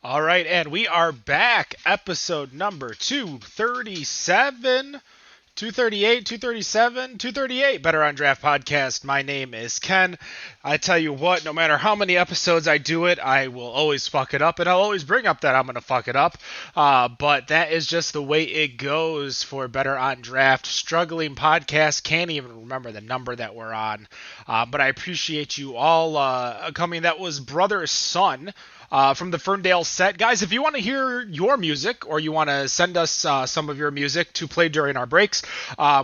All right, and we are back. Episode number 237, 238, 237, 238. Better on Draft Podcast. My name is Ken. I tell you what, no matter how many episodes I do it, I will always fuck it up, and I'll always bring up that I'm going to fuck it up. But that is just the way it goes for Better on Draft. Struggling podcast. Can't even remember the number that we're on. But I appreciate you all coming. That was Brother Son. From the Ferndale set. Guys, if you want to hear your music or you want to send us some of your music to play during our breaks,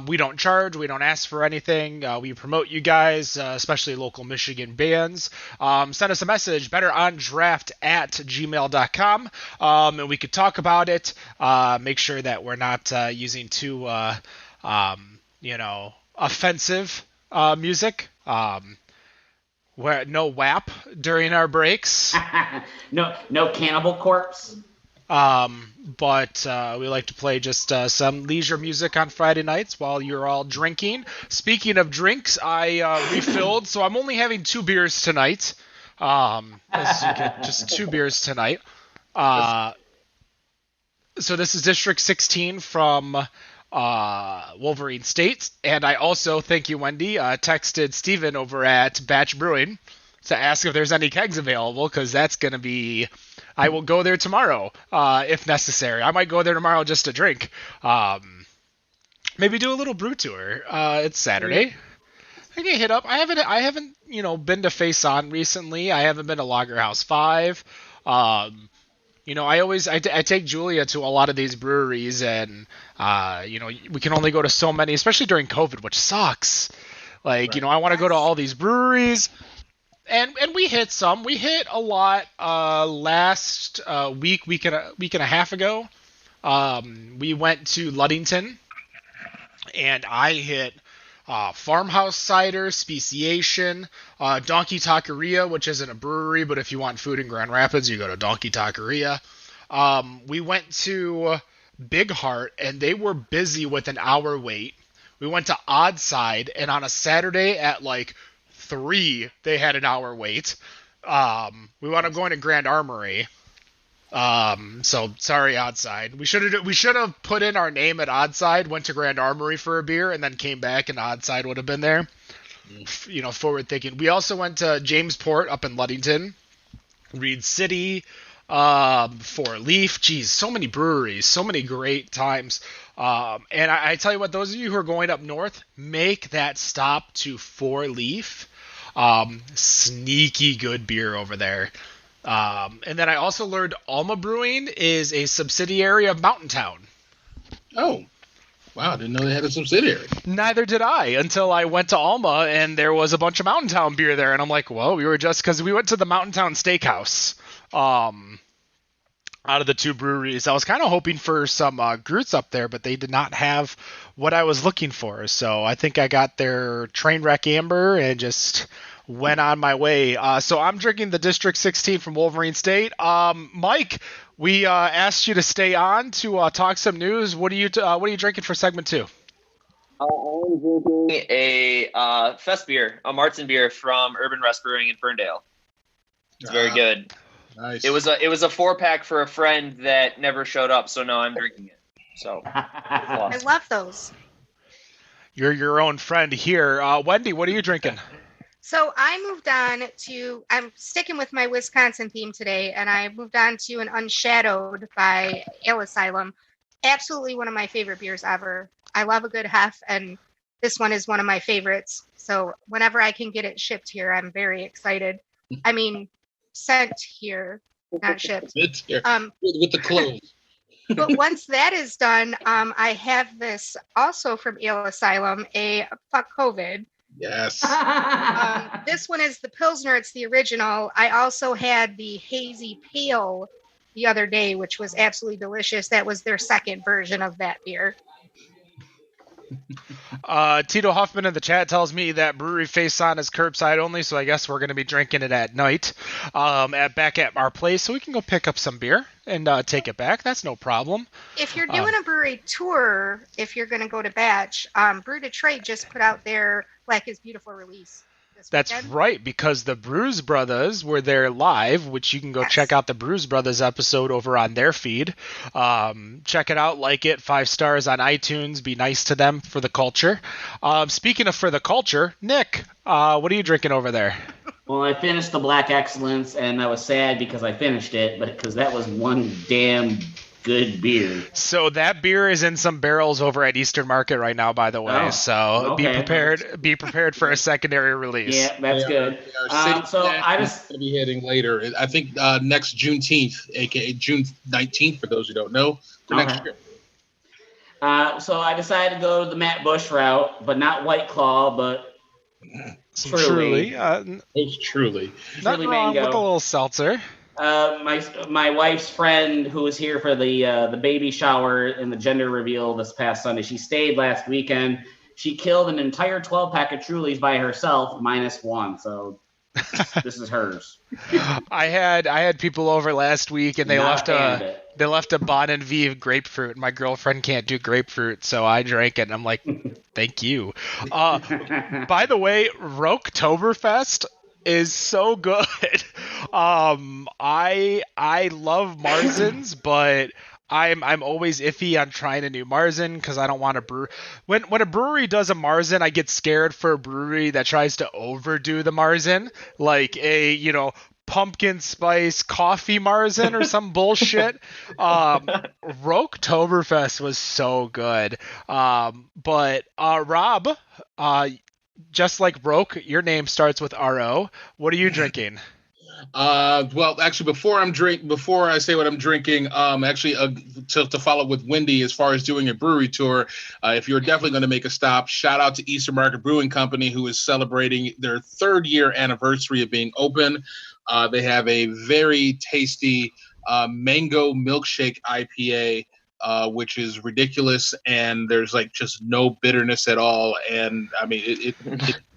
we don't charge, we don't ask for anything. We promote you guys, especially local Michigan bands. Send us a message, betterondraft@gmail.com, and we could talk about it. Make sure that we're not using too, offensive music. Where no WAP during our breaks. No Cannibal Corpse. But we like to play just some leisure music on Friday nights while you're all drinking. Speaking of drinks, I refilled, so I'm only having 2 beers tonight. Just 2 beers tonight. So this is District 16 from Wolverine State, and I also, thank you, Wendy, texted Steven over at Batch Brewing to ask if there's any kegs available, because that's going to be, I will go there tomorrow, if necessary. I might go there tomorrow just to drink. Maybe do a little brew tour. It's Saturday. I can hit up. I haven't, been to Face On recently. I haven't been to Lager House 5. I take Julia to a lot of these breweries, and we can only go to so many, especially during COVID, which sucks. Like, right. I want to go to all these breweries, and we hit some. We hit a lot last week and a half ago. We went to Ludington, and I hit Farmhouse Cider, Speciation, Donkey Taqueria, which isn't a brewery, but if you want food in Grand Rapids, you go to Donkey Taqueria. We went to Big Heart, and they were busy with an hour wait. We went to Oddside, and on a Saturday at 3, they had an hour wait. We wound up going to Grand Armory. So sorry, Oddside. We should have put in our name at Oddside, went to Grand Armory for a beer, and then came back, and Oddside would have been there. Forward thinking. We also went to Jamesport up in Ludington, Reed City, Four Leaf. Geez, so many breweries, so many great times. And I tell you what, those of you who are going up north, make that stop to Four Leaf. Sneaky good beer over there. And then I also learned Alma Brewing is a subsidiary of Mountain Town. Oh, wow. I didn't know they had a subsidiary. Neither did I until I went to Alma and there was a bunch of Mountain Town beer there. And I'm like, well, because we went to the Mountain Town Steakhouse out of the 2 breweries. I was kind of hoping for some Groots up there, but they did not have what I was looking for. So I think I got their Trainwreck Amber and just went on my way. So I'm drinking the District 16 from Wolverine State. Mike, we asked you to stay on to talk some news. What are you drinking for segment 2? I'm drinking a Fest beer, a Martin beer from Urban Rest Brewing in Ferndale. It's very good. Nice. It was a 4-pack for a friend that never showed up, so now I'm drinking it. So I love those. You're your own friend here. Wendy, what are you drinking? So I moved on to, I'm sticking with my Wisconsin theme today, and I moved on to an Unshadowed by Ale Asylum. Absolutely one of my favorite beers ever. I love a good hef, and this one is one of my favorites. So whenever I can get it shipped here, I'm very excited. I mean, sent here, not shipped. It's here. With the clothes. But once that is done, I have this also from Ale Asylum, a Fuck COVID. Yes. This one is the Pilsner. It's the original. I also had the Hazy Pale the other day, which was absolutely delicious. That was their second version of that beer. Tito Huffman in the chat tells me that Brewery Face On is curbside only, so I guess we're going to be drinking it at night back at our place, so we can go pick up some beer and take it back. That's no problem. If you're doing a brewery tour, if you're going to go to Batch, Brew Detroit just put out their Black is Beautiful release this That's weekend. right, because the Bruise Brothers were there live, which you can go check out the Bruise Brothers episode over on their feed. Check it out, like it, 5 stars on iTunes. Be nice to them for the culture. Speaking of for the culture, Nick, what are you drinking over there? Well, I finished the Black Excellence, and I was sad because I finished it, but because that was one damn good beer. So that beer is in some barrels over at Eastern Market right now, by the way. Oh, so okay. Be prepared for a secondary release. Yeah, that's good. So I just going to be heading later. I think next Juneteenth, aka June 19th, for those who don't know, for next year. So I decided to go the Matt Bush route, but not White Claw, but Truly. It's Truly. Nothing wrong mango. with a little seltzer. My wife's friend who was here for the baby shower and the gender reveal this past Sunday, she stayed last weekend. She killed an entire 12-pack of Trulies by herself, minus one. So this is hers. I had people over last week, and they left a Bon and Vive grapefruit. My girlfriend can't do grapefruit, so I drank it, and I'm like, thank you. By the way, Rocktoberfest is so good. I love Marzens, but I'm always iffy on trying a new Marzen because I don't want to brew. When a brewery does a Marzen, I get scared for a brewery that tries to overdo the Marzen, like a pumpkin spice coffee Marzen or some bullshit. Rocktoberfest was so good. But Rob, just like Roke, your name starts with R-O. What are you drinking? Well, actually, before I say what I'm drinking, to follow with Wendy as far as doing a brewery tour, if you're definitely going to make a stop, shout out to Eastern Market Brewing Company, who is celebrating their 3rd year anniversary of being open. They have a very tasty mango milkshake IPA, which is ridiculous, and there's just no bitterness at all. And I mean, it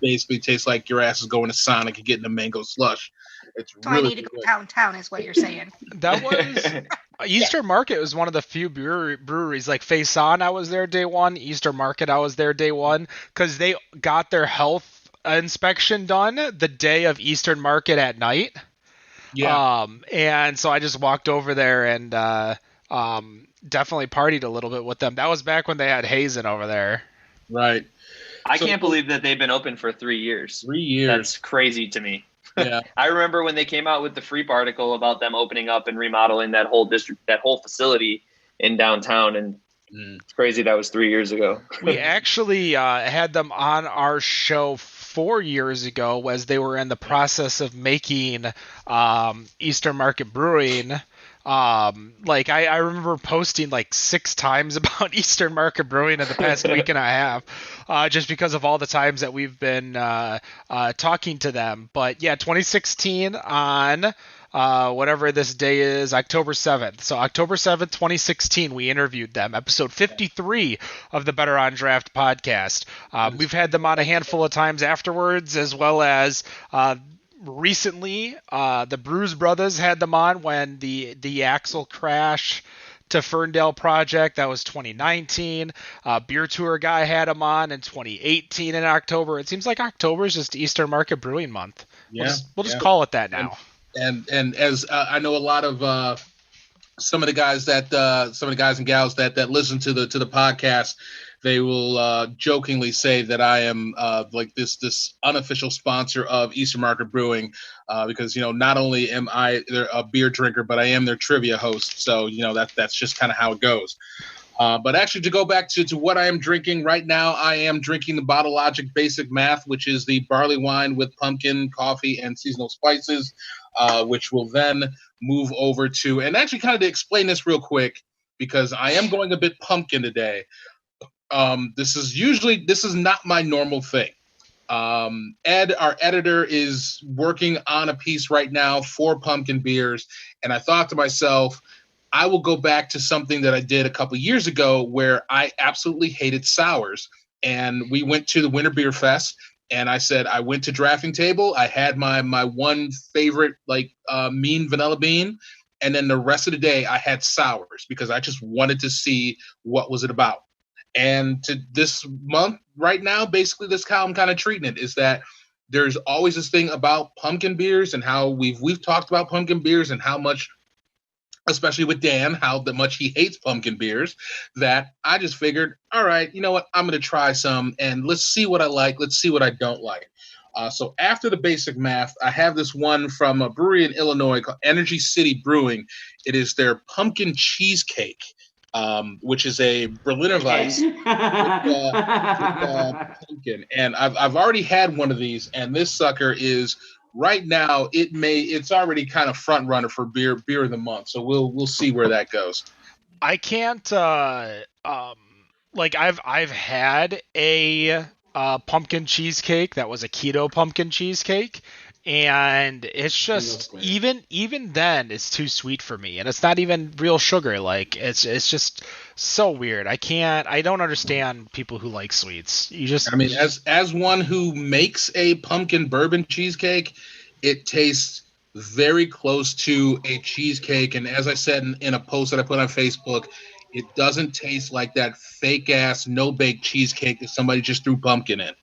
basically tastes like your ass is going to Sonic and getting a mango slush. It's So really I need to go downtown, is what you're saying. That was Eastern Market was one of the few breweries. Like Face On, I was there day one. Eastern Market, I was there day one because they got their health inspection done the day of Eastern Market at night. Yeah. And so I just walked over there and definitely partied a little bit with them. That was back when they had Hazen over there. Right. I can't believe that they've been open for 3 years. 3 years. That's crazy to me. Yeah. I remember when they came out with the Freep article about them opening up and remodeling that whole facility in downtown, and it's crazy that was 3 years ago. We actually had them on our show 4 years ago as they were in the process of making Eastern Market Brewing. I remember posting 6 times about Eastern Market Brewing in the past week and a half, just because of all the times that we've been talking to them. But yeah, 2016 on whatever this day is, October 7th. So October 7th, 2016, we interviewed them, episode 53 of the Better on Draft podcast. We've had them on a handful of times afterwards, as well as recently, the Bruise Brothers had them on when the axle crash to Ferndale project. That was 2019. Beer Tour guy had them on in 2018 in October. It seems like October is just Eastern Market Brewing Month. Yeah, we'll just call it that now. And as I know, a lot of some of the guys and gals that listen to the podcast, they will jokingly say that I am this unofficial sponsor of Eastern Market Brewing, because not only am I a beer drinker, but I am their trivia host. So that's just kind of how it goes. But actually, to go back to what I am drinking right now, I am drinking the Bottle Logic Basic Math, which is the barley wine with pumpkin, coffee, and seasonal spices, which will then move over to, and actually kind of to explain this real quick, because I am going a bit pumpkin today. This is not my normal thing. Ed, our editor, is working on a piece right now for pumpkin beers, and I thought to myself, I will go back to something that I did a couple years ago where I absolutely hated sours. And we went to the Winter Beer Fest, and I said I went to Drafting Table. I had my one favorite mean vanilla bean, and then the rest of the day I had sours because I just wanted to see what was it about. And to this month right now, basically this is how I'm kind of treating it, is that there's always this thing about pumpkin beers and how we've talked about pumpkin beers and how much, especially with Dan, how much he hates pumpkin beers, that I just figured, all right, you know what? I'm going to try some and let's see what I like. Let's see what I don't like. So after the basic math, I have this one from a brewery in Illinois called Energy City Brewing. It is their pumpkin cheesecake, which is a Berliner Weiss with pumpkin. And I've already had one of these, and this sucker is right now. It's already kind of front runner for beer of the month. So we'll see where that goes. I can't like I've had a pumpkin cheesecake that was a keto pumpkin cheesecake, and it's just even then it's too sweet for me, and it's not even real sugar. Like it's just so weird. I don't understand people who like sweets. I mean, as one who makes a pumpkin bourbon cheesecake, it tastes very close to a cheesecake, and as I said in a post that I put on Facebook, it doesn't taste like that fake ass no bake cheesecake that somebody just threw pumpkin in.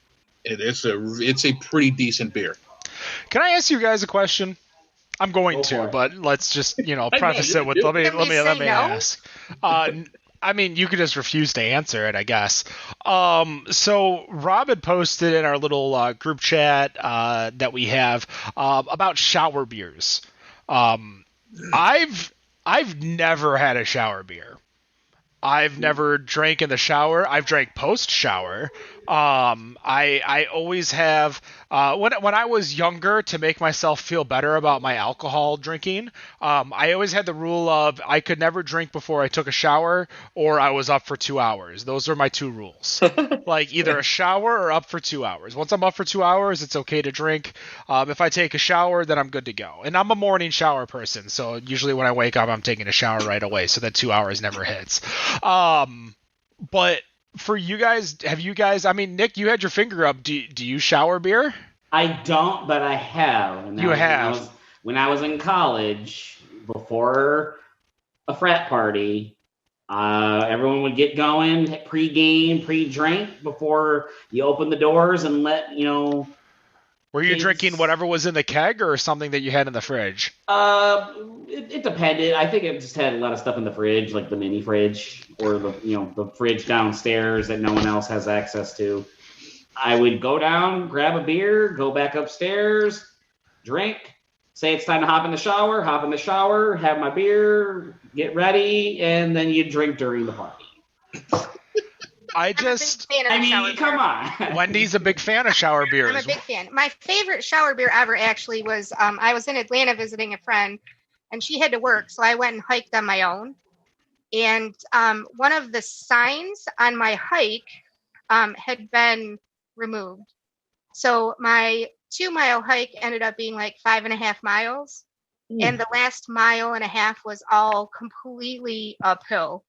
It's a pretty decent beer. Can I ask you guys a question? I'm going to, but let's just preface it with let me ask. I mean, you could just refuse to answer it, I guess. So Rob had posted in our little group chat that we have about shower beers. I've never had a shower beer. I've never drank in the shower. I've drank post shower. I always have when I was younger, to make myself feel better about my alcohol drinking. I always had the rule of I could never drink before I took a shower or I was up for 2 hours. Those are my two rules. Like either a shower or up for 2 hours. Once I'm up for 2 hours, it's okay to drink. If I take a shower, then I'm good to go. And I'm a morning shower person, so usually when I wake up, I'm taking a shower right away, so that 2 hours never hits. But for you guys, I mean, Nick, you had your finger up. Do you shower beer? I don't, but I have. And when I was in college, before a frat party, everyone would get going, pre-game, pre-drink, before you open the doors and let, Were you drinking whatever was in the keg or something that you had in the fridge? It depended. I think it just had a lot of stuff in the fridge, like the mini fridge or the fridge downstairs that no one else has access to. I would go down, grab a beer, go back upstairs, drink, say it's time to hop in the shower, have my beer, get ready, and then you drink during the party. Come on. Wendy's a big fan of shower beers. I'm a big fan. My favorite shower beer ever actually was I was in Atlanta visiting a friend, and she had to work, so I went and hiked on my own. And one of the signs on my hike had been removed. So my 2-mile hike ended up being like 5.5 miles. And the last 1.5 miles was all completely uphill.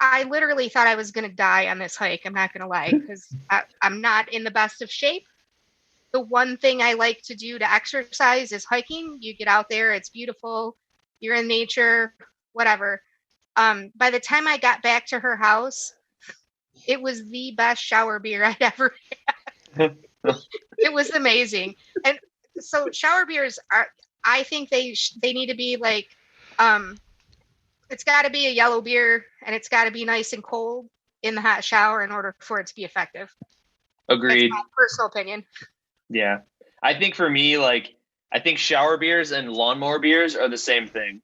I literally thought I was going to die on this hike. I'm not going to lie, because I'm not in the best of shape. The one thing I like to do to exercise is hiking. You get out there, it's beautiful. You're in nature, whatever. By the time I got back to her house, it was the best shower beer I'd ever had. It was amazing. And so shower beers I think they need to be like, it's got to be a yellow beer, and it's got to be nice and cold in the hot shower in order for it to be effective. Agreed. That's my personal opinion. Yeah. I think for me, I think shower beers and lawnmower beers are the same thing.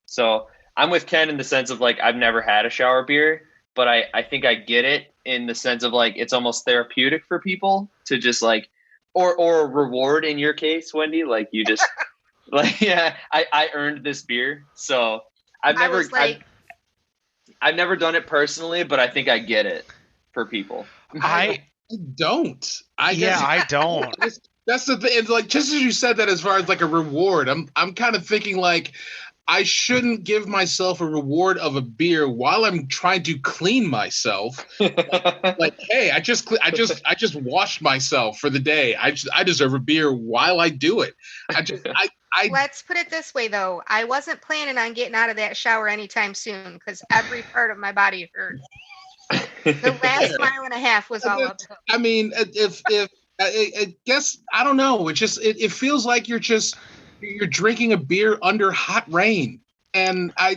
So I'm with Ken in the sense of I've never had a shower beer, but I think I get it in the sense of it's almost therapeutic for people to just or a reward in your case, Wendy, you just I earned this beer. So I've never done it personally, but I think I get it for people. I don't. I don't. That's the thing. It's just as you said that, as far as a reward, I'm kind of thinking I shouldn't give myself a reward of a beer while I'm trying to clean myself. Hey, I just washed myself for the day. I deserve a beer while I do it. Let's put it this way, though. I wasn't planning on getting out of that shower anytime soon, because every part of my body hurt. The last 1.5 miles was all uphill. I mean, if I guess I don't know. It feels like you're drinking a beer under hot rain, and I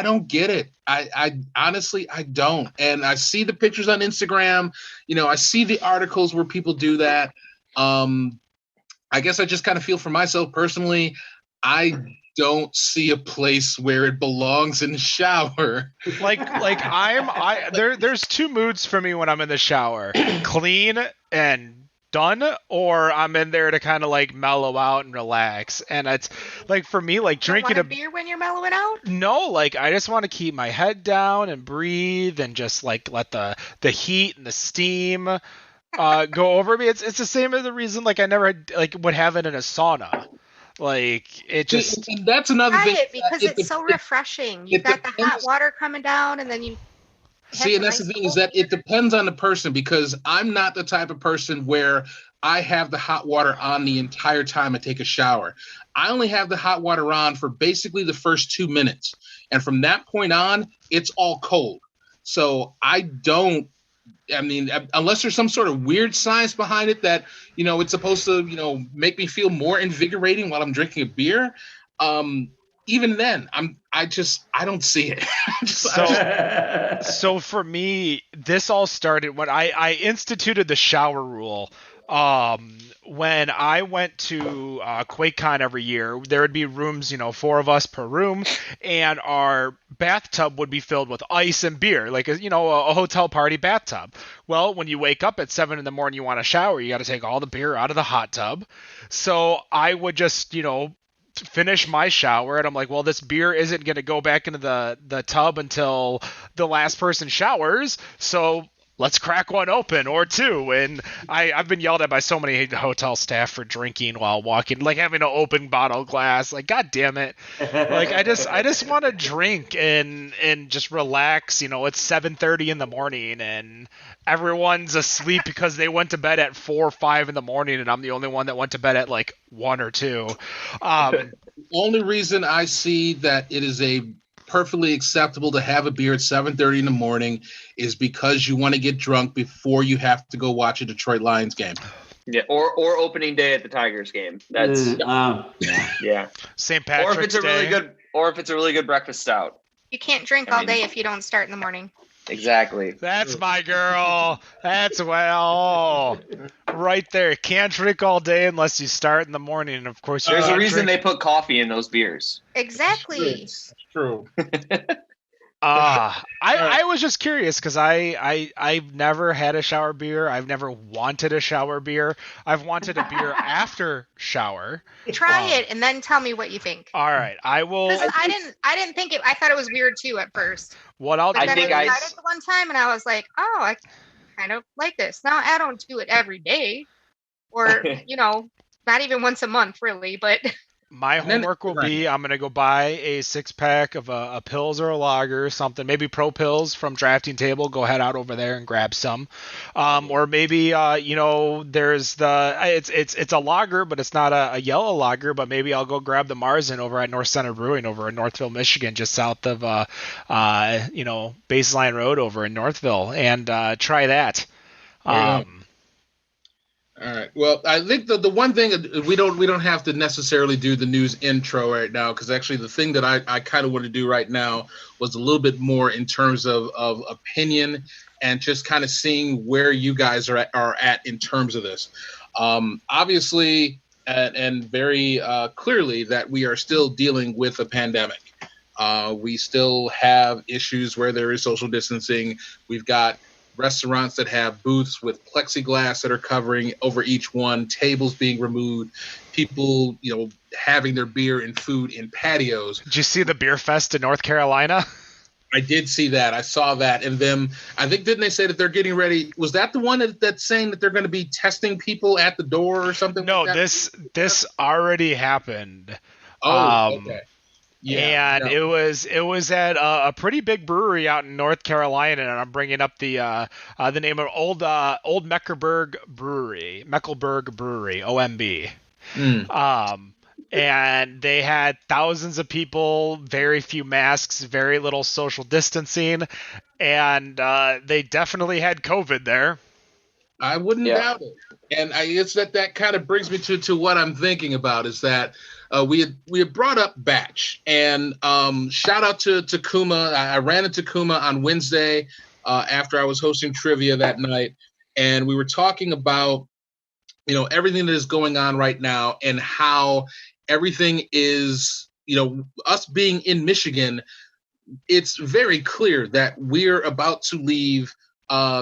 don't get it. I honestly I don't. And I see the pictures on Instagram. I see the articles where people do that. I guess I just kind of feel for myself personally. I don't see a place where it belongs in the shower. There's two moods for me when I'm in the shower: clean and done, or I'm in there to kind of like mellow out and relax. And it's like for me, like drinking a beer when you're mellowing out. No, like I just want to keep my head down and breathe and just like let the heat and the steam go over me. It's the same as the reason like I never like would have it in a sauna. Like it just and that's another thing because it's so refreshing. You've got the hot water coming down, and then you see. And that's the thing is that it depends on the person, because I'm not the type of person where I have the hot water on the entire time I take a shower. I only have the hot water on for basically the first 2 minutes, and from that point on, it's all cold. So I don't. I mean, unless there's some sort of weird science behind it that, it's supposed to, make me feel more invigorating while I'm drinking a beer. Even then, I don't see it. So for me, this all started when I instituted the shower rule. When I went to QuakeCon every year, there would be rooms, 4 of us per room, and our bathtub would be filled with ice and beer, like a hotel party bathtub. Well, when you wake up at 7 in the morning, you want to shower, you got to take all the beer out of the hot tub. So I would just, finish my shower, and I'm like, well, this beer isn't going to go back into the tub until the last person showers, so let's crack one open or two. And I've been yelled at by so many hotel staff for drinking while walking, like having an open bottle glass. Like, God damn it. Like, I just want to drink and just relax. It's 7:30 in the morning and everyone's asleep because they went to bed at 4 or 5 in the morning, and I'm the only one that went to bed at like 1 or 2. Only reason I see that it is a perfectly acceptable to have a beer at 7:30 in the morning is because you want to get drunk before you have to go watch a Detroit Lions game. Yeah, or opening day at the Tigers game. That's yeah. St. Patrick's Day. Or if it's a really good breakfast stout. You can't drink all day if you don't start in the morning. Exactly. That's my girl. That's right there. Can't drink all day unless you start in the morning. And of course, there's a reason they put coffee in those beers. Exactly. It's true. I was just curious because I've never had a shower beer. I've never wanted a shower beer. I've wanted a beer after shower. Try it and then tell me what you think. All right, I will. I didn't think it. I thought it was weird too at first. What I'll do. I tried it one time and I was like, oh, I kind of like this. Now I don't do it every day, or not even once a month really, but. My homework will be I'm going to go buy a 6-pack of a Pils or a lager or something, maybe Pro Pils from Drafting Table. Go head out over there and grab some. Or maybe, there's it's a lager, but it's not a yellow lager, but maybe I'll go grab the Marzen over at North Center Brewing over in Northville, Michigan, just south of, Baseline Road over in Northville, and try that. All right. Well, I think the one thing we don't have to necessarily do the news intro right now, because actually the thing that I kind of want to do right now was a little bit more in terms of opinion and just kind of seeing where you guys are at in terms of this. Obviously, and very clearly that we are still dealing with a pandemic. We still have issues where there is social distancing. We've got restaurants that have booths with plexiglass that are covering over each one, tables being removed, people, having their beer and food in patios. Did you see the beer fest in North Carolina? I did see that. I saw that. And then I think, didn't they say that they're getting ready? Was that the one that's saying that they're going to be testing people at the door or something? No, like that? this already happened. Oh, okay. Yeah, and it was at a pretty big brewery out in North Carolina, and I'm bringing up the name of Old Mecklenburg Brewery, OMB. And they had thousands of people, very few masks, very little social distancing, and they definitely had COVID there. I wouldn't Yeah. doubt it. And I guess that kind of brings me to what I'm thinking about is that we had brought up batch, and shout out to Kuma. I ran into Kuma on Wednesday after I was hosting trivia that night, and we were talking about everything that is going on right now and how everything is us being in Michigan. It's very clear that we're about to leave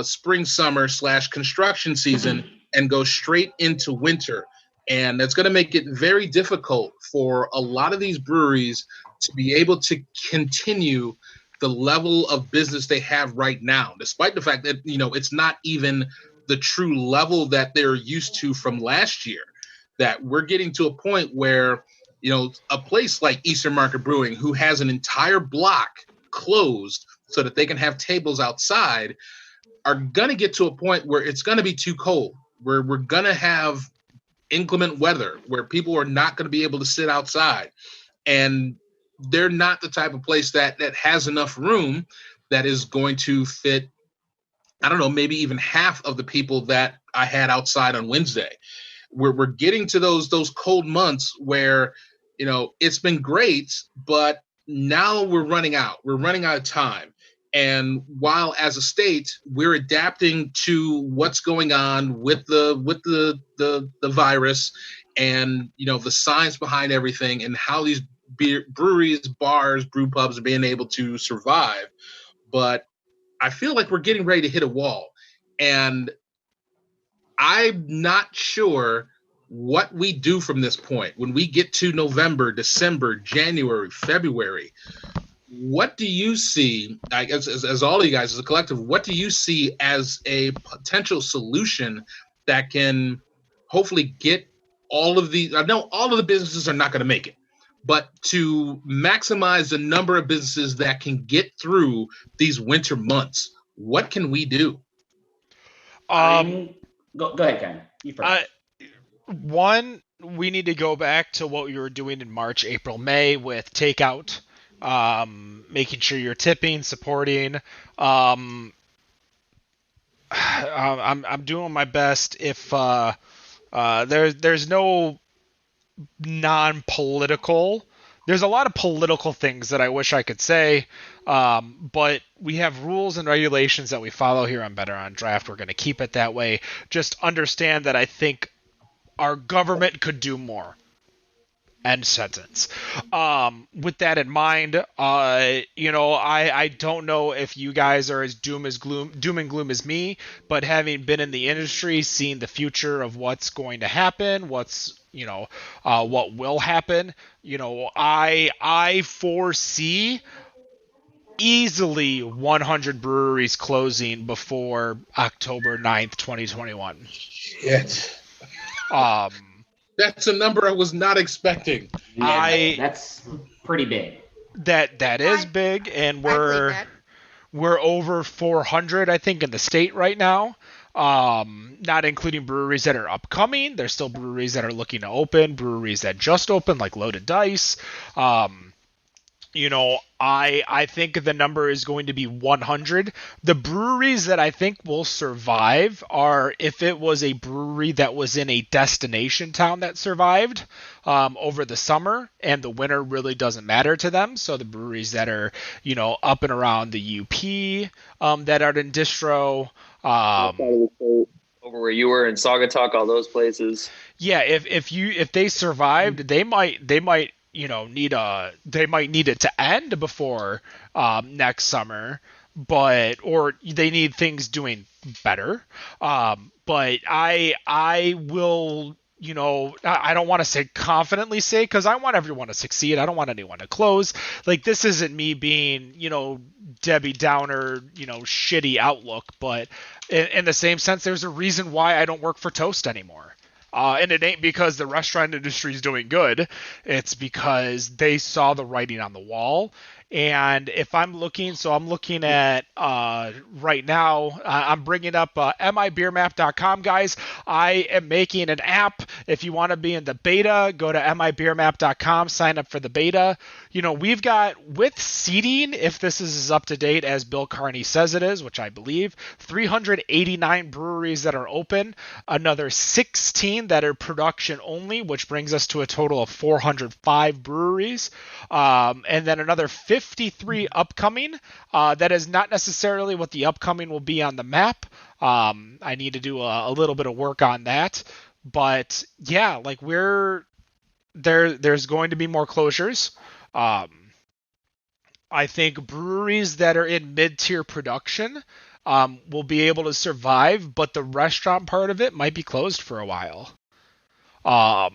spring summer / construction season and go straight into winter, and that's going to make it very difficult for a lot of these breweries to be able to continue the level of business they have right now, despite the fact that it's not even the true level that they're used to from last year. That we're getting to a point where a place like Eastern Market Brewing, who has an entire block closed so that they can have tables outside, are going to get to a point where it's going to be too cold, where we're going to have inclement weather, where people are not going to be able to sit outside. And they're not the type of place that has enough room that is going to fit, I don't know, maybe even half of the people that I had outside on Wednesday. We're getting to those cold months where it's been great, but now we're running out. We're running out of time. And while as a state we're adapting to what's going on with the virus and the science behind everything and how these breweries, bars, brew pubs are being able to survive, but I feel like we're getting ready to hit a wall. And I'm not sure what we do from this point. When we get to November, December, January, February, what do you see, I guess, as all of you guys, as a collective, what do you see as a potential solution that can hopefully get all of the, I know all of the businesses are not going to make it, but to maximize the number of businesses that can get through these winter months, what can we do? Go ahead, Ken. You first. One, we need to go back to what we were doing in March, April, May with takeout, making sure you're tipping, supporting. I'm doing my best. If there's no non-political. There's a lot of political things that I wish I could say, but we have rules and regulations that we follow here on Better on Draft. We're going to keep it that way. Just understand that I think our government could do more. End sentence. With that in mind, I don't know if you guys are as doom and gloom as me, but having been in the industry, seeing the future of what's going to happen, what will happen, I foresee easily 100 breweries closing before October 9th, 2021. Shit. That's a number I was not expecting. Yeah, that's pretty big. That is big, and we're over 400, I think, in the state right now. Not including breweries that are upcoming. There's still breweries that are looking to open, breweries that just opened, like Loaded Dice. I think the number is going to be 100. The breweries that I think will survive are if it was a brewery that was in a destination town that survived over the summer and the winter really doesn't matter to them. So the breweries that are, up and around the UP that are in distro. Over where you were in Saugatuck, all those places. Yeah, if they survived, they might need it to end before next summer, or they need things doing better. But I will, I don't want to say confidently say, because I want everyone to succeed. I don't want anyone to close. Like, this isn't me being, Debbie Downer, shitty outlook, but in the same sense, there's a reason why I don't work for Toast anymore. And it ain't because the restaurant industry is doing good. It's because they saw the writing on the wall. And if I'm looking at right now, I'm bringing up mibeermap.com, guys. I am making an app. If you want to be in the beta, go to mibeermap.com, sign up for the beta. we've got, with seating, if this is as up to date as Bill Carney says it is, which I believe, 389 breweries that are open, another 16 that are production only, which brings us to a total of 405 breweries, and then another 53 upcoming. That is not necessarily what the upcoming will be on the map. I need to do a little bit of work on that. But yeah, like there's going to be more closures. I think breweries that are in mid-tier production will be able to survive, but the restaurant part of it might be closed for a while. I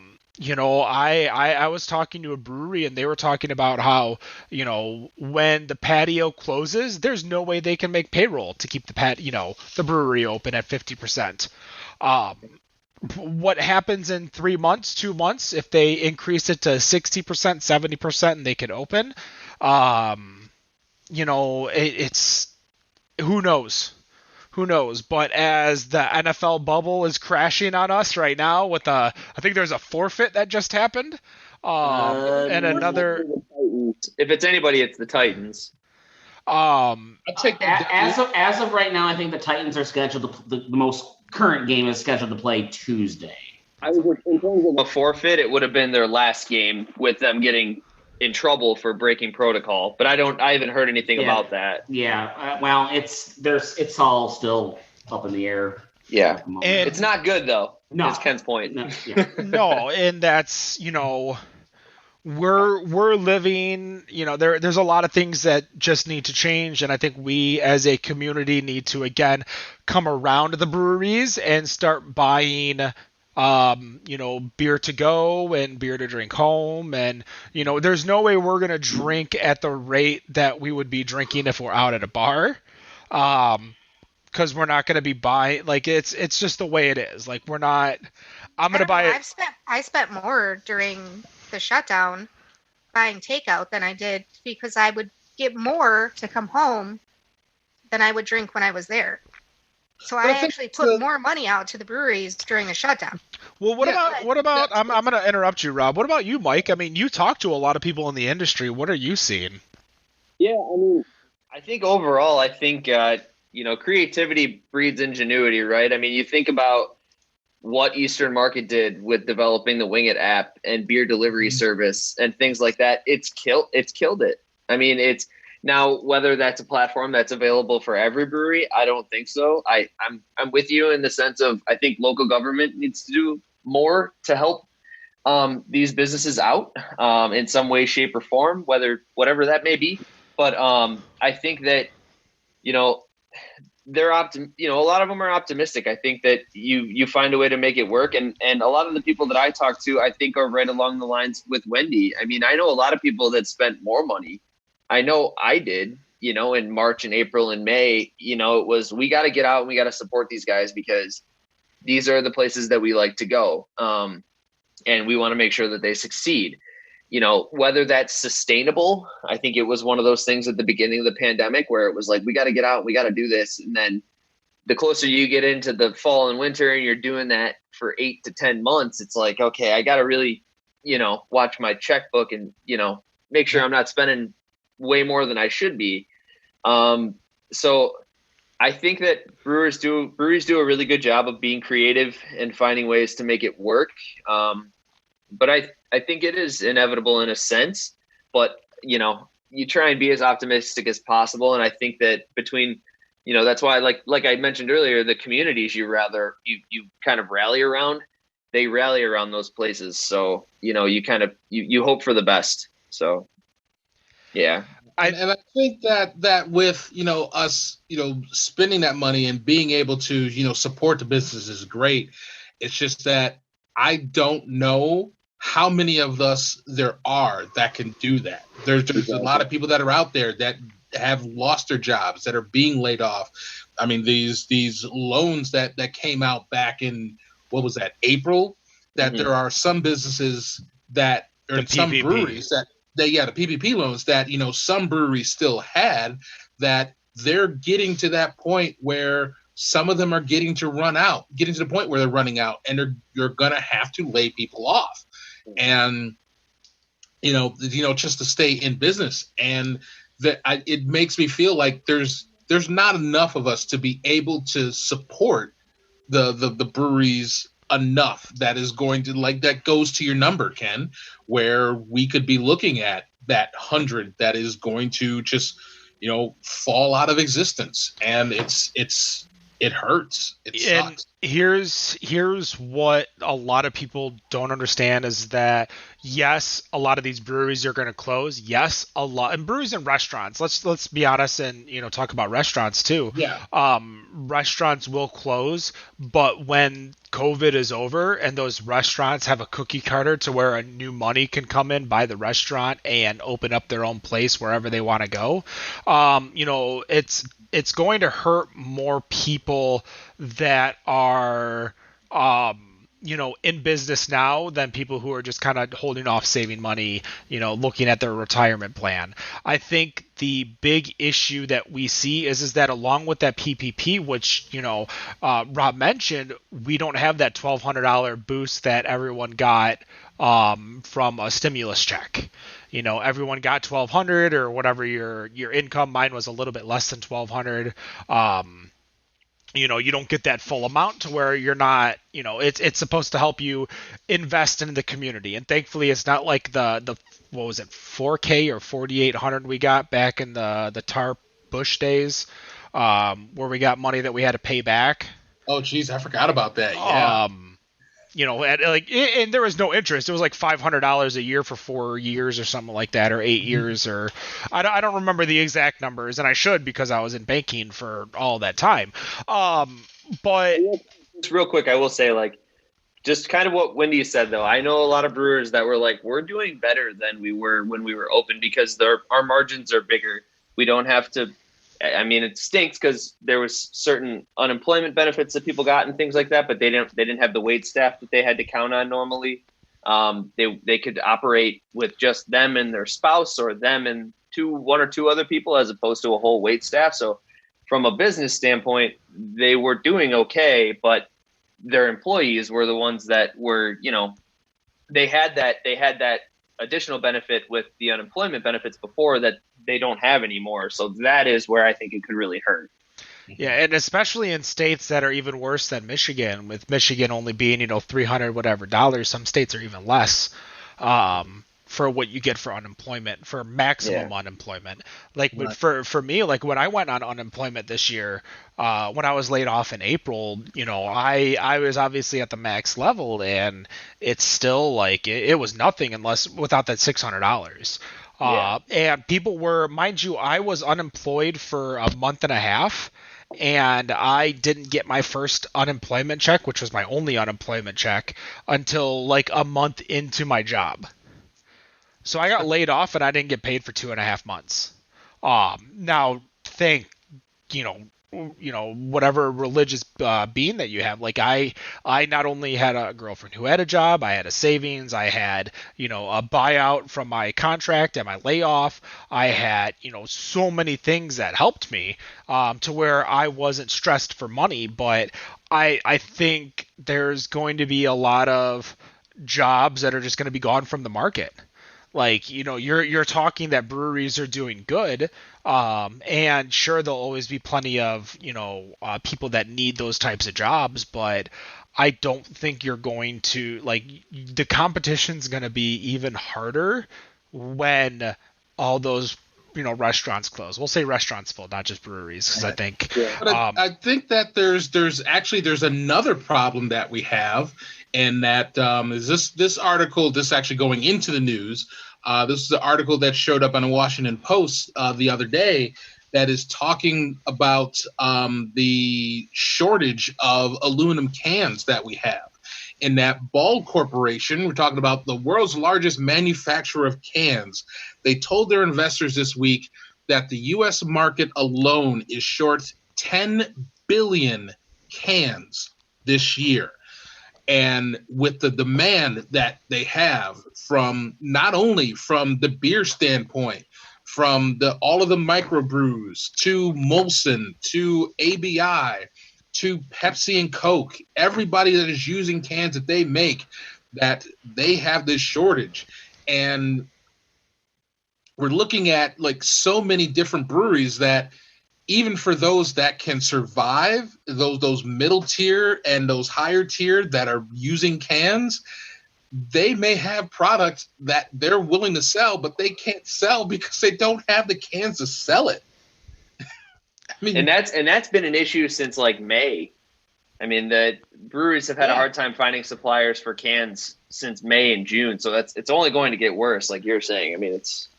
was talking to a brewery and they were talking about how, when the patio closes, there's no way they can make payroll to keep the brewery open at 50%. What happens in 3 months, 2 months, if they increase it to 60%, 70% and they can open, it's who knows? Who knows? But as the NFL bubble is crashing on us right now with I think there's a forfeit that just happened. And another. If it's anybody, it's the Titans. I'll take as of right now, I think the Titans are scheduled to the most current game is scheduled to play Tuesday. I was in terms of a forfeit, it would have been their last game with them getting in trouble for breaking protocol. But I haven't heard anything about that. Yeah, well, it's all still up in the air. Yeah, and it's not good though. No, that's Ken's point. No, yeah. No, and that's we're living, there's a lot of things that just need to change, and I think we as a community need to again come around to the breweries and start buying beer to go and beer to drink home, and there's no way we're going to drink at the rate that we would be drinking if we're out at a bar, because we're not going to be buying, like, it's just the way it is. Like, I'm going to buy it. I spent more during the shutdown buying takeout than I did, because I would get more to come home than I would drink when I was there. So I actually put more money out to the breweries during the shutdown. Well, what about I'm going to interrupt you, Rob. What about you, Mike? I mean, you talk to a lot of people in the industry. What are you seeing? Yeah, I think overall, creativity breeds ingenuity, right? I mean, you think about what Eastern Market did with developing the Wing It app and beer delivery service and things like that. It's killed it. I mean, it's now, whether that's a platform that's available for every brewery, I don't think so. I'm with you in the sense of, I think local government needs to do more to help these businesses out in some way, shape, or form, whatever that may be. But I think that, they're a lot of them are optimistic. I think that you find a way to make it work. And a lot of the people that I talk to, I think, are right along the lines with Wendy. I mean, I know a lot of people that spent more money. I know I did, in March and April and May, it was, we got to get out and we got to support these guys because these are the places that we like to go. And we want to make sure that they succeed. Whether that's sustainable, I think it was one of those things at the beginning of the pandemic where it was like, we got to get out, we got to do this. And then the closer you get into the fall and winter and you're doing that for 8 to 10 months, it's like, okay, I got to really, watch my checkbook and, make sure I'm not spending way more than I should be. So I think that breweries do a really good job of being creative and finding ways to make it work. But I think it is inevitable in a sense, but you try and be as optimistic as possible. And I think that between, that's why, like I mentioned earlier, the communities you kind of rally around, they rally around those places. So, you kind of, you hope for the best. So, yeah. And I think that with, us, spending that money and being able to, support the business is great. It's just that I don't know how many of us there are that can do that. There's a lot of people that are out there that have lost their jobs, that are being laid off. I mean, these loans that came out back in, what was that, April, that there are some businesses that, or some breweries that the PPP loans that, some breweries still had, that they're getting to that point where some of them are getting to the point where they're running out, and you're going to have to lay people off. And just to stay in business. And it makes me feel like there's not enough of us to be able to support the breweries enough that is going to, like, that goes to your number, Ken, where we could be looking at that 100 that is going to just fall out of existence. And it hurts. It sucks. And here's what a lot of people don't understand is that, yes, a lot of these breweries are going to close. Yes, a lot, and breweries and restaurants. Let's be honest and talk about restaurants too. Yeah. Restaurants will close, but when COVID is over and those restaurants have a cookie cutter to where a new money can come in, buy the restaurant and open up their own place wherever they want to go, it's going to hurt more people that are in business now than people who are just kind of holding off saving money, looking at their retirement plan. I think the big issue that we see is that along with that PPP, which Rob mentioned, we don't have that $1,200 boost that everyone got from a stimulus check. Everyone got $1,200 or whatever your income. Mine was a little bit less than $1,200. You don't get that full amount to where you're not, it's supposed to help you invest in the community. And thankfully it's not like the what was it, 4K or 4,800 we got back in the TARP Bush days, where we got money that we had to pay back. Oh geez, I forgot about that. Yeah. And there was no interest. It was like $500 a year for 4 years or something like that, or 8 years, or I don't remember the exact numbers, and I should because I was in banking for all that time. But just real quick, I will say, like, just kind of what Wendy said, though. I know a lot of brewers that were like, we're doing better than we were when we were open because our margins are bigger. We don't have to. I mean, it stinks because there was certain unemployment benefits that people got and things like that, but they didn't have the wait staff that they had to count on normally. They could operate with just them and their spouse, or them and one or two other people, as opposed to a whole wait staff. So from a business standpoint, they were doing okay, but their employees were the ones that were, they had that additional benefit with the unemployment benefits before that they don't have anymore. So that is where I think it could really hurt. Yeah, and especially in states that are even worse than Michigan, with Michigan only being, $300 whatever dollars. Some states are even less for what you get for unemployment, for maximum unemployment. Like for me, like when I went on unemployment this year, when I was laid off in April, I was obviously at the max level, and it's still like it was nothing without that $600. And people were, mind you, I was unemployed for a month and a half, and I didn't get my first unemployment check, which was my only unemployment check, until like a month into my job. So I got laid off and I didn't get paid for 2.5 months. Now, whatever religious being that you have, like I not only had a girlfriend who had a job, I had a savings, I had, a buyout from my contract and my layoff. I had, so many things that helped me to where I wasn't stressed for money. But I think there's going to be a lot of jobs that are just going to be gone from the market. Like, you're talking that breweries are doing good, and sure, there'll always be plenty of, people that need those types of jobs, but I don't think you're going to, like, the competition's going to be even harder when all those, restaurants close. We'll say restaurants full, not just breweries, because I think. Yeah. But I think that there's another problem that we have, and that is this article. This actually going into the news. This is an article that showed up on the Washington Post the other day that is talking about the shortage of aluminum cans that we have. In that Ball Corporation, we're talking about the world's largest manufacturer of cans. They told their investors this week that the U.S. market alone is short 10 billion cans this year. And with the demand that they have from not only from the beer standpoint, from all of the microbrews to Molson to ABI to Pepsi and Coke, everybody that is using cans that they make, that they have this shortage. And we're looking at like so many different breweries that even for those that can survive, those middle tier and those higher tier that are using cans, they may have products that they're willing to sell, but they can't sell because they don't have the cans to sell it. I mean, and that's been an issue since like May. I mean, the breweries have had a hard time finding suppliers for cans since May and June, so it's only going to get worse, like you're saying. I mean, it's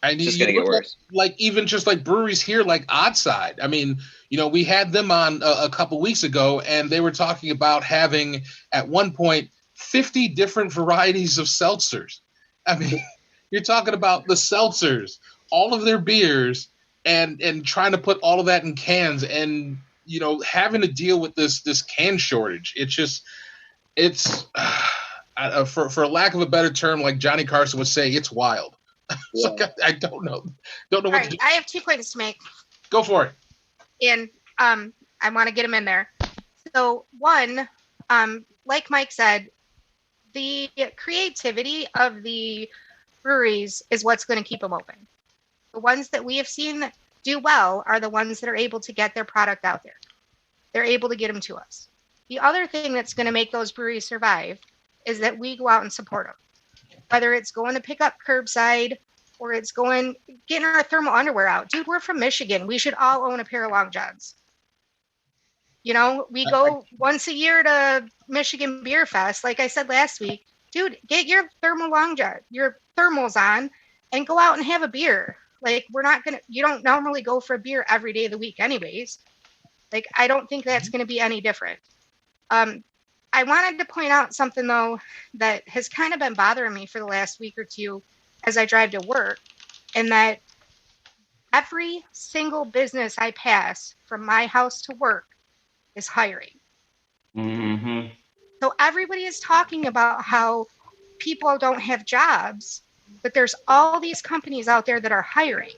just going to get worse. Like even just like breweries here, like Oddside. I mean, we had them on a couple weeks ago, and they were talking about having at one point 50 different varieties of seltzers. I mean, you're talking about the seltzers, all of their beers, and trying to put all of that in cans, and having to deal with this can shortage. It's for lack of a better term, like Johnny Carson would say, it's wild. Yeah. Like, I don't know All what right, to do. I have 2 points to make, Go for it. and I want to get them in there. So one, like Mike said, the creativity of the breweries is what's going to keep them open. The ones that we have seen do well are the ones that are able to get their product out there. They're able to get them to us. The other thing that's going to make those breweries survive is that we go out and support them. Whether it's going to pick up curbside or it's getting our thermal underwear out. Dude, we're from Michigan. We should all own a pair of long johns. We go once a year to Michigan Beer Fest. Like I said last week, dude, get your thermal long john, your thermals on, and go out and have a beer. Like, you don't normally go for a beer every day of the week anyways. Like, I don't think that's going to be any different. I wanted to point out something, though, that has kind of been bothering me for the last week or two as I drive to work, and that every single business I pass from my house to work is hiring. Mm-hmm. So everybody is talking about how people don't have jobs, but there's all these companies out there that are hiring.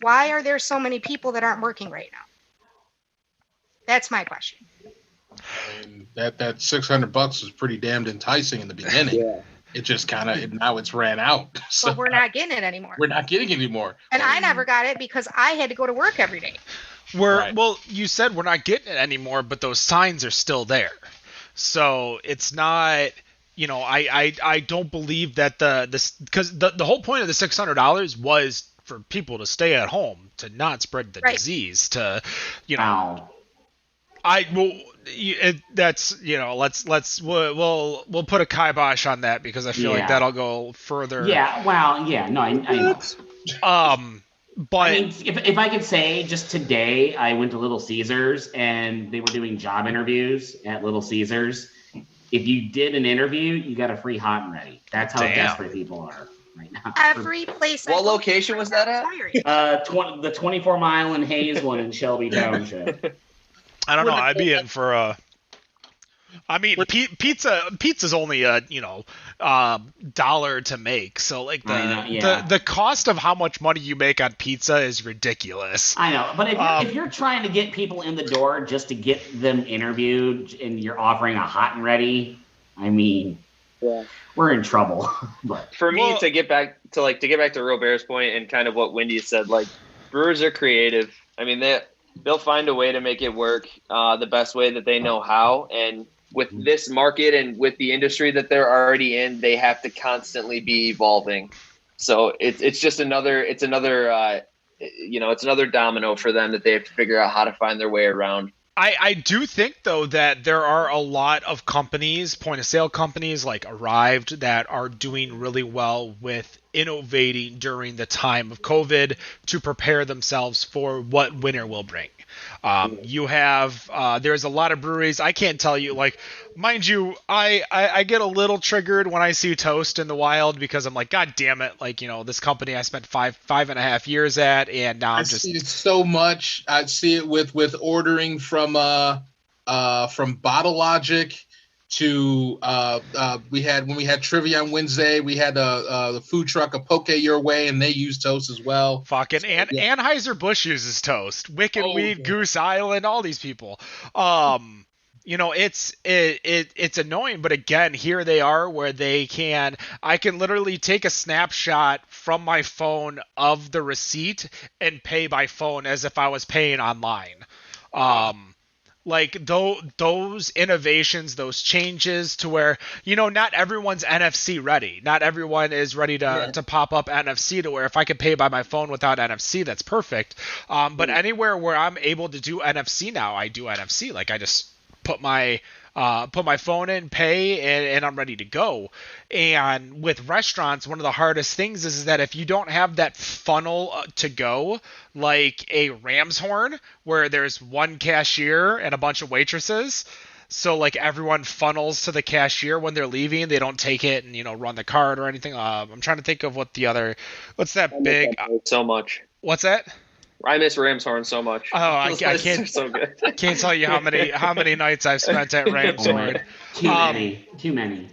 Why are there so many people that aren't working right now? That's my question. I mean, that $600 was pretty damned enticing in the beginning. Yeah. It just kind of now it's ran out. So But we're not getting it anymore. we're not getting it anymore. And I never got it because I had to go to work every day. Right. Well, you said we're not getting it anymore, but those signs are still there. So it's not, I don't believe that because the whole point of the $600 was for people to stay at home, to not spread the disease, to, Ow. we'll put a kibosh on that because I feel like that'll go further. Yeah, well, yeah, no, I know. But I mean, if I could say, just today I went to Little Caesars and they were doing job interviews at Little Caesars. If you did an interview, you got a free hot and ready. That's how desperate people are right now. Every place. What location was that at? The 24 Mile and Hayes one in Shelby Township. I don't know. I'd be in for a. I mean, pizza's only a $1 to make, so like the cost of how much money you make on pizza is ridiculous. I know, but if you're trying to get people in the door just to get them interviewed, and you're offering a hot and ready, I mean, we're in trouble. But for me, to get back to Real Bear's point and kind of what Wendy said, like, brewers are creative. I mean, they'll find a way to make it work the best way that they know how, and with this market and with the industry that they're already in, they have to constantly be evolving. So it's just another domino for them that they have to figure out how to find their way around. I do think, though, that there are a lot of companies, point-of-sale companies like Arrived, that are doing really well with innovating during the time of COVID to prepare themselves for what winter will bring. There's a lot of breweries. I can't tell you, like, mind you, I get a little triggered when I see Toast in the wild because I'm like, God damn it. Like, this company I spent five and a half years at, and now I see it so much. I see it with ordering from Bottle Logic to when we had trivia on Wednesday, we had the food truck, a Poke Your Way, and they use Toast as well. Fucking Anheuser-Busch uses Toast. Wicked Weed, Goose Island, all these people. it's annoying, but again, here they are where I can literally take a snapshot from my phone of the receipt and pay by phone as if I was paying online. Like those innovations, those changes to where, not everyone's NFC ready. Not everyone is ready to pop up NFC to where if I could pay by my phone without NFC, that's perfect. But anywhere where I'm able to do NFC now, I do NFC. Like I just put my phone in, pay, and I'm ready to go. And with restaurants, one of the hardest things is that if you don't have that funnel to go, like a ram's horn, where there's one cashier and a bunch of waitresses, so like everyone funnels to the cashier when they're leaving, they don't take it and run the card or anything. I'm trying to think of what's that big? So much. What's that? I miss Ramshorn so much. Oh, I can't. So good. I can't tell you how many nights I've spent at Ramshorn. Too many.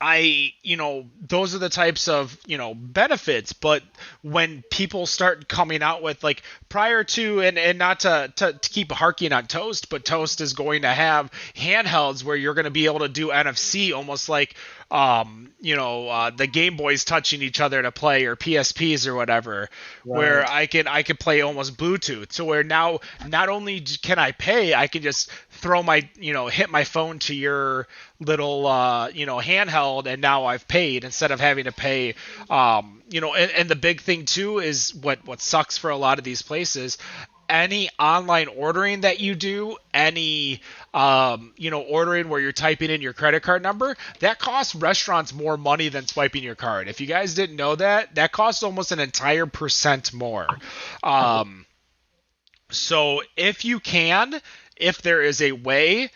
Those are the types of, benefits, but when people start coming out with, like, prior to, and not to keep harking on Toast, but Toast is going to have handhelds where you're going to be able to do NFC almost like, the Game Boys touching each other to play, or PSPs or whatever, right, where I could play almost Bluetooth. So where now not only can I pay, I can just throw my, hit my phone to your little, handheld, and now I've paid instead of having to pay. And the big thing too is what sucks for a lot of these places. Any online ordering that you do, any ordering where you're typing in your credit card number, that costs restaurants more money than swiping your card. If you guys didn't know that costs almost an entire % more. So if there is a way,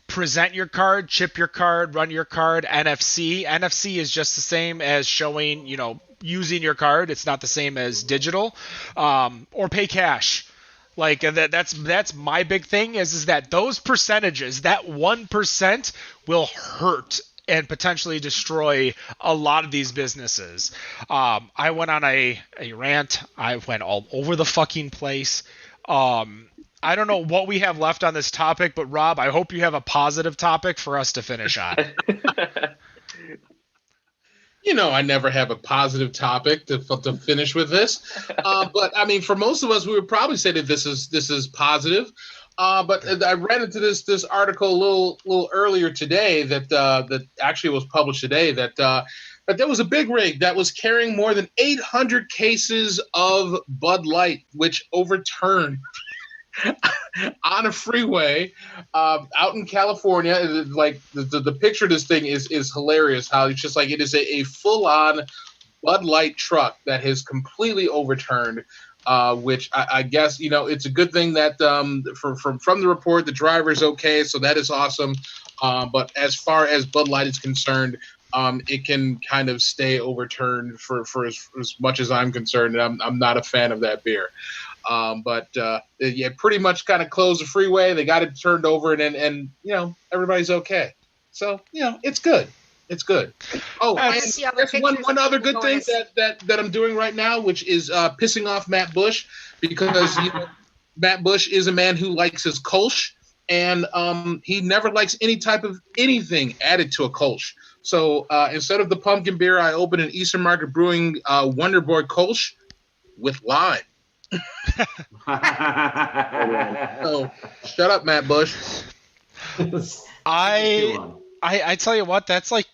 present your card, chip your card, run your card, NFC. NFC is just the same as showing, using your card. It's not the same as digital, or pay cash. Like that's my big thing is that those percentages, that 1% will hurt and potentially destroy a lot of these businesses. I went on a rant. I went all over the fucking place. I don't know what we have left on this topic, but Rob, I hope you have a positive topic for us to finish on. I never have a positive topic to finish with this. But I mean, for most of us, we would probably say that this is positive. But I ran into this article a little earlier today that actually was published today that there was a big rig that was carrying more than 800 cases of Bud Light, which overturned on a freeway out in California. Like the picture of this thing is hilarious. How it's just like it is a full-on Bud Light truck that has completely overturned. Which I guess it's a good thing that from the report the driver's okay, so that is awesome. But as far as Bud Light is concerned, it can kind of stay overturned for as much as I'm concerned. And I'm not a fan of that beer. But pretty much kind of closed the freeway. They got it turned over, and everybody's okay. So it's good. It's good. Oh, and there's one other good thing that I'm doing right now, which is pissing off Matt Bush, because Matt Bush is a man who likes his Kolsch, and he never likes any type of anything added to a Kolsch. So instead of the pumpkin beer, I opened an Eastern Market Brewing Wonder Boy Kolsch with lime. So shut up, Matt Bush. I tell you what, that's like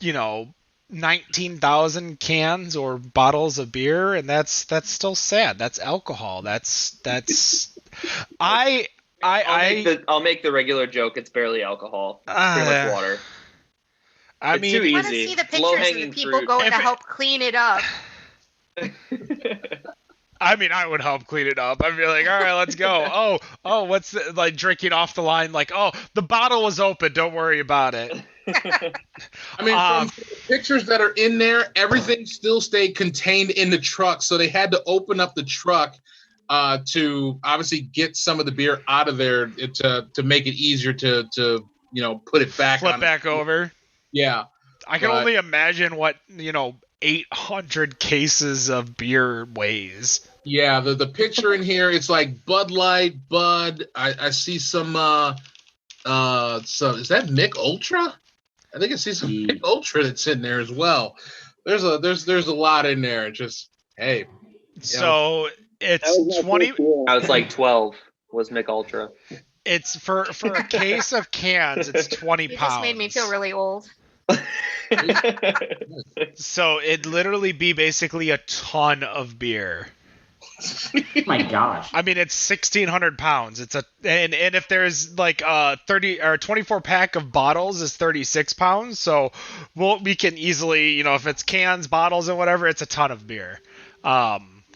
19,000 cans or bottles of beer, and that's still sad. That's alcohol. I'll make the regular joke. It's barely alcohol. It's pretty much water. I mean, I want to see the pictures of the people going to help clean it up. I mean, I would help clean it up. I'd be like, all right, let's go. Oh, what's the, like drinking off the line? Like, oh, the bottle was open. Don't worry about it. I mean, from the pictures that are in there, everything still stayed contained in the truck. So they had to open up the truck to obviously get some of the beer out of there to make it easier to put it back. Flip back over. Yeah. I can only imagine what 800 cases of beer weighs. Yeah, the picture in here, it's like Bud Light, Bud. I see some So is that Mick Ultra? I think I see some Mick Ultra that's in there as well. There's a lot in there. Just hey. So it's That was my 20. first beer. I was like 12 was Mick Ultra. It's for a case of cans. It's 20 You pounds. just made me feel really old. So it'd literally be basically a ton of beer. Oh my gosh. I mean, it's 1,600 pounds. It's and if there's like 30 or 24 pack of bottles is 36 pounds. So we can easily, if it's cans, bottles, and whatever, it's a ton of beer.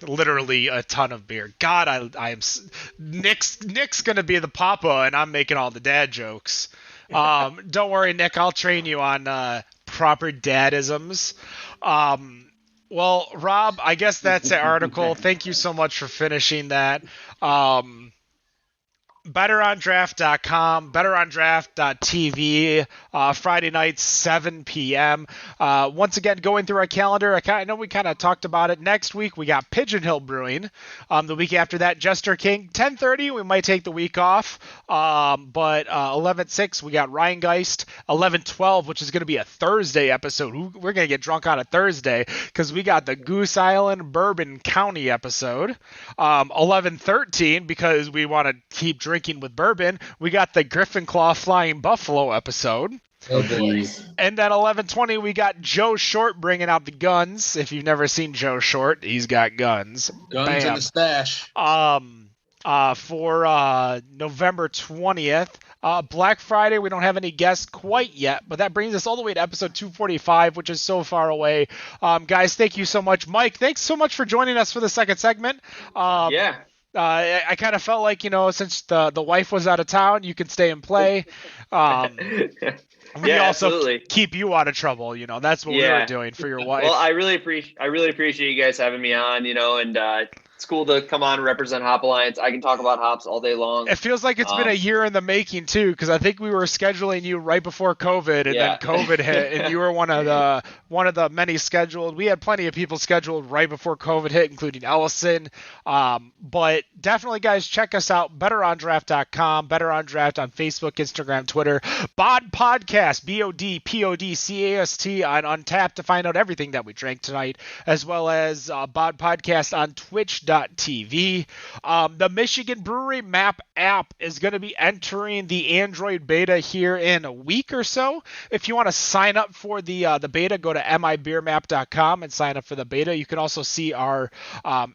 Literally a ton of beer. God, I am. Nick's gonna be the papa, and I'm making all the dad jokes. Don't worry, Nick. I'll train you on proper dadisms. Well, Rob, I guess that's the article. Thank you so much for finishing that. BetterOnDraft.com, BetterOnDraft.tv, Friday nights, 7 p.m. Once again, going through our calendar, I know we kind of talked about it. Next week, we got Pigeon Hill Brewing. The week after that, Jester King. 10:30, we might take the week off. But 11:06, we got Rheingeist. 11:12, which is going to be a Thursday episode. We're going to get drunk on a Thursday because we got the Goose Island Bourbon County episode. 11:13, because we want to keep drinking with bourbon, we got the Griffin Claw Flying Buffalo episode. Oh boy. And at 11:20, we got Joe Short bringing out the guns. If you've never seen Joe Short, he's got guns. Guns Bam. in the stash. For November 20th, Black Friday, we don't have any guests quite yet, but that brings us all the way to episode 245, which is so far away. Guys, thank you so much. Mike, thanks so much for joining us for the second segment. Yeah. I kind of felt like, since the wife was out of town, you could stay and play. We Yeah, also absolutely. keep you out of trouble. That's what we were doing for your wife. Well, I really appreciate you guys having me on, and it's cool to come on and represent Hop Alliance. I can talk about hops all day long. It feels like it's been a year in the making too, because I think we were scheduling you right before COVID, and then COVID hit, and you were one of the many scheduled. We had plenty of people scheduled right before COVID hit, including Ellison. But definitely, guys, check us out. BetterOnDraft.com, BetterOnDraft on Facebook, Instagram, Twitter. BOD Podcast, BODPODCAST on Untapped to find out everything that we drank tonight, as well as BOD Podcast on Twitch.tv. The Michigan Brewery Map app is going to be entering the Android beta here in a week or so. If you want to sign up for the beta, go to mibeermap.com and sign up for the beta. You can also see our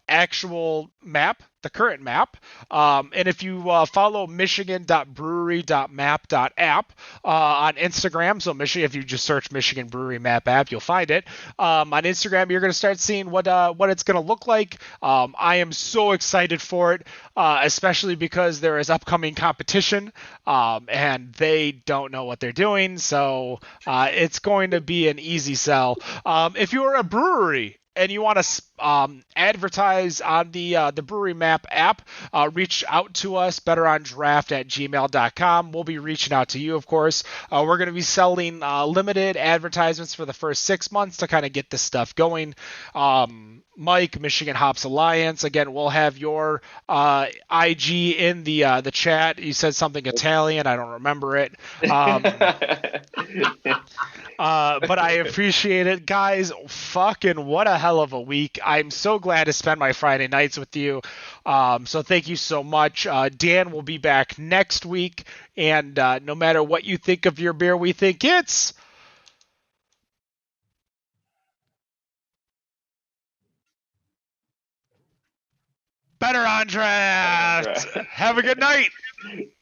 actual map, the current map. And if you follow michigan.brewery.map.app on Instagram, so Michigan, if you just search Michigan Brewery Map app, you'll find it. On Instagram, you're going to start seeing what it's going to look like. I am so excited for it, especially because there is upcoming competition, and they don't know what they're doing, so it's going to be an easy sell. If you're a brewery and you want to advertise on the Brewery Map app, reach out to us, betterondraft@gmail.com. We'll be reaching out to you, of course. We're going to be selling limited advertisements for the first 6 months to kind of get this stuff going. Mike, Michigan Hops Alliance. Again, we'll have your IG in the chat. You said something Italian. I don't remember it. But I appreciate it. Guys, fucking what a hell of a week. I'm so glad to spend my Friday nights with you. So thank you so much. Dan will be back next week. And no matter what you think of your beer, we think it's... Better on draft. Have a good night.